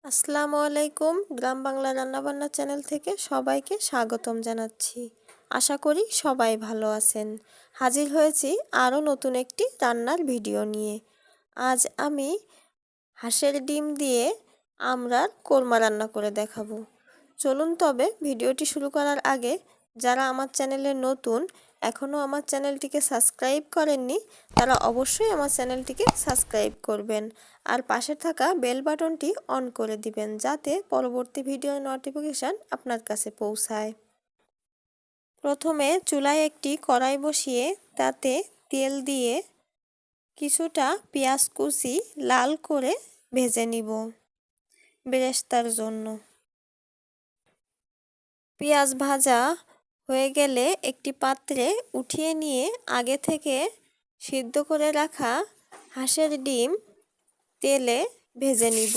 আসসালামু আলাইকুম। গ্রাম বাংলা রান্নাবান্না চ্যানেল থেকে সবাইকে স্বাগতম জানাচ্ছি। আশা করি সবাই ভালো আছেন। হাজির হয়েছি আরও নতুন একটি রান্নার ভিডিও নিয়ে। আজ আমি হাঁসের ডিম দিয়ে আমড়ার কোরমা রান্না করে দেখাবো। চলুন তবে ভিডিওটি শুরু করার আগে যারা আমার চ্যানেলে নতুন, এখনও আমার চ্যানেলটিকে সাবস্ক্রাইব করেননি, তারা অবশ্যই আমার চ্যানেলটিকে সাবস্ক্রাইব করবেন আর পাশে থাকা বেল বাটনটি অন করে দিবেন, যাতে পরবর্তী ভিডিওর নোটিফিকেশান আপনার কাছে পৌঁছায়। প্রথমে চুলায় একটি কড়াই বসিয়ে তাতে তেল দিয়ে কিছুটা পেঁয়াজ কুচি লাল করে ভেজে নিব বেরেস্তার জন্য। পেঁয়াজ ভাজা হয়ে গেলে একটি পাত্রে উঠিয়ে নিয়ে আগে থেকে সিদ্ধ করে রাখা হাঁসের ডিম তেলে ভেজে নিব।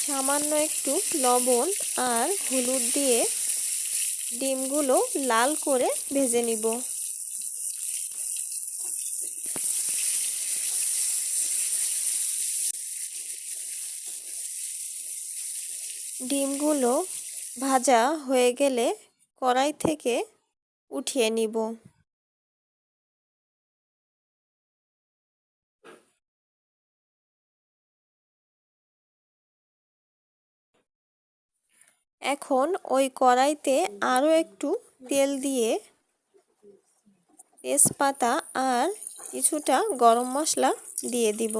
সামান্য একটু লবণ আর হলুদ দিয়ে ডিমগুলো লাল করে ভেজে নিব। ডিমগুলো ভাজা হয়ে গেলে কড়াই থেকে উঠিয়ে নিব। এখন ওই কড়াইতে আরও একটু তেল দিয়ে তেজপাতা আর কিছুটা গরম মশলা দিয়ে দিব।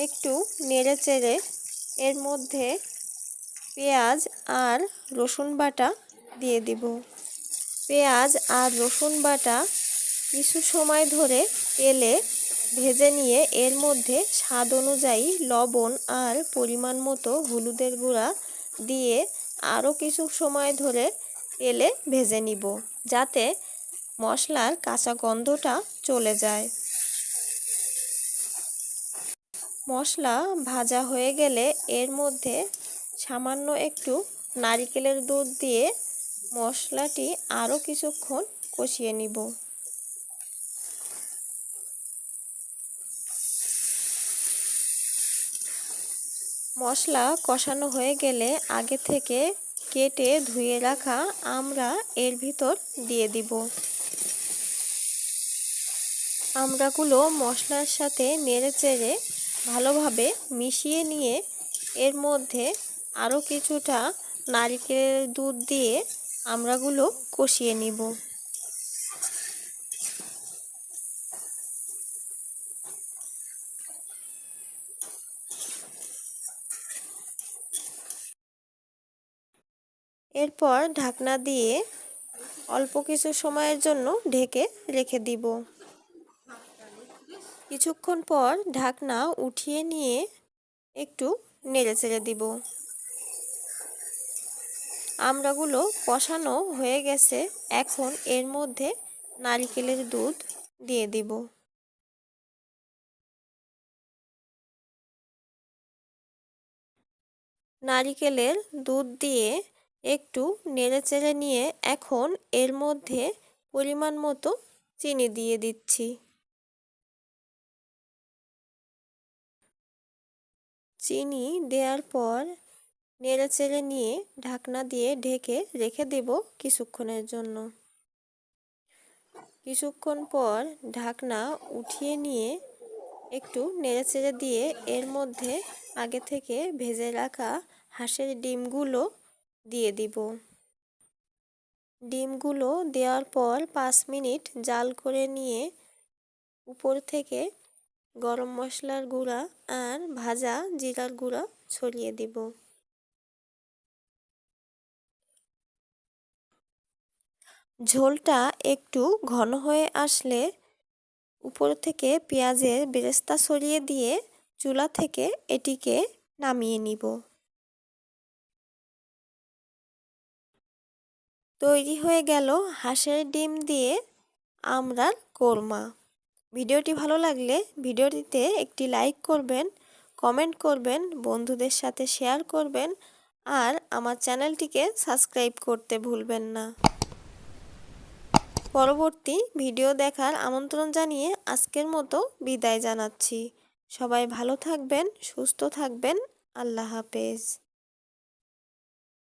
একটু নেড়ে চেড়ে এর মধ্যে পেঁয়াজ আর রসুন বাটা দিয়ে দিব। পেঁয়াজ আর রসুন বাটা কিছু সময় ধরে তেলে ভেজে নিয়ে এর মধ্যে স্বাদ অনুযায়ী লবণ আর পরিমাণ মতো হলুদের গুঁড়া দিয়ে আরও কিছু সময় ধরে তেলে ভেজে নিব, যাতে মশলার কাঁচা গন্ধটা চলে যায়। মশলা ভাজা হয়ে গেলে এর মধ্যে সামান্য একটু নারিকেলের দুধ দিয়ে মশলাটি আরও কিছুক্ষণ কষিয়ে নিব। মশলা কষানো হয়ে গেলে আগে থেকে কেটে ধুয়ে রাখা আমড়া এর ভিতর দিয়ে দিব। আমড়াগুলো মশলার সাথে নেড়েচেড়ে ভালোভাবে মিশিয়ে নিয়ে এর মধ্যে আরও কিছুটা নারকেলের দুধ দিয়ে আমড়াগুলো কষিয়ে নিব। এরপর ঢাকনা দিয়ে অল্প কিছু সময়ের জন্য ঢেকে রেখে দিব। কিছুক্ষণ পর ঢাকনা উঠিয়ে নিয়ে একটু নেড়েচেড়ে দিব। আমড়াগুলো কষানো হয়ে গেছে, এখন এর মধ্যে নারকেলের দুধ দিয়ে দিব। নারকেলের দুধ দিয়ে একটু নেড়েচেড়ে নিয়ে এখন এর মধ্যে পরিমাণ মতো চিনি দিয়ে দিচ্ছি। চিনি দেওয়ার পর নেড়েচেড়ে নিয়ে ঢাকনা দিয়ে ঢেকে রেখে দেব কিছুক্ষণের জন্য। কিছুক্ষণ পর ঢাকনা উঠিয়ে নিয়ে একটু নেড়েচেড়ে দিয়ে এর মধ্যে আগে থেকে ভেজে রাখা হাঁসের ডিমগুলো দিয়ে দিব। ডিমগুলো দেওয়ার পর 5 মিনিট জাল করে নিয়ে উপর থেকে গরম মশলার গুঁড়া আর ভাজা জিরার গুঁড়া ছড়িয়ে দিব। ঝোলটা একটু ঘন হয়ে আসলে উপর থেকে পেঁয়াজের বেরেস্তা ছড়িয়ে দিয়ে চুলা থেকে এটিকে নামিয়ে নিব। তৈরি হয়ে গেল হাঁসের ডিম দিয়ে আমড়ার কোরমা। ভিডিওটি ভালো লাগলে ভিডিওটিতে একটি লাইক করবেন, কমেন্ট করবেন, বন্ধুদের সাথে শেয়ার করবেন আর আমার চ্যানেলটিকে সাবস্ক্রাইব করতে ভুলবেন না। পরবর্তী ভিডিও দেখার আমন্ত্রণ জানিয়ে আজকের মতো বিদায় জানাচ্ছি। সবাই ভালো থাকবেন, সুস্থ থাকবেন। আল্লাহ হাফেজ।